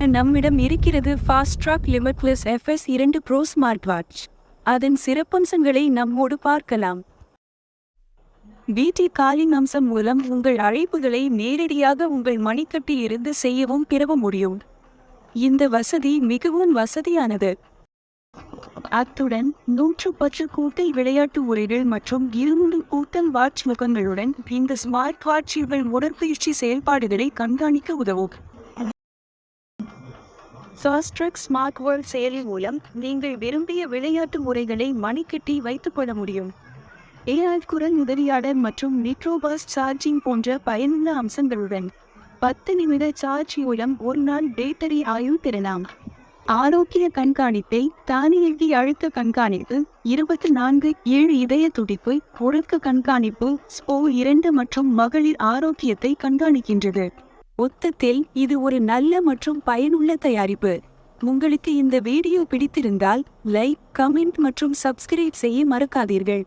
நம்மிடம் இருக்கிறது Fastrack limitless FS2 pro smart watch. அதன் சிறப்பம்சங்களை நம்மோடு பார்க்கலாம். வீடியோ காலிங் அம்சம் மூலம் உங்கள் அழைப்புகளை நேரடியாக உங்கள் மணிக்கட்டில் இருந்து செய்யவும் பெறவும் முடியும். இந்த வசதி மிகவும் வசதியானது. அத்துடன் 110 கூட்டல் விளையாட்டு உரைகள் மற்றும் 200 கூட்டல் வாட்ச் முகங்களுடன் இந்த ஸ்மார்ட் வாட்ச் உங்கள் உடற்பயிற்சி செயல்பாடுகளை கண்காணிக்க உதவும். ஃபாஸ்ட் ட்ராக் ஸ்மார்ட் வாட்ச் செயலி மூலம் நீங்கள் விரும்பிய விளையாட்டு முறைகளை மணிக்கட்டி வைத்துக் கொள்ள முடியும். AI குரல் உதவியாளர் மற்றும் நிட்ரோபாஸ்ட் சார்ஜிங் போன்ற பயனுள்ள அம்சங்களுடன் 10 நிமிட சார்ஜ் மூலம் ஒரு நாள் பேட்டரி ஆயுள் பெறலாம். ஆரோக்கிய கண்காணிப்பை தானியங்கி அழுத்த கண்காணிப்பு, 24/7 இதய துடிப்பு, ஒழுக்க கண்காணிப்பு, SPO2 மற்றும் மகளிர் ஆரோக்கியத்தை கண்காணிக்கின்றது. மொத்தத்தில் இது ஒரு நல்ல மற்றும் பயனுள்ள தயாரிப்பு. உங்களுக்கு இந்த வீடியோ பிடித்திருந்தால் லைக், கமெண்ட் மற்றும் சப்ஸ்கிரைப் செய்ய மறக்காதீர்கள்.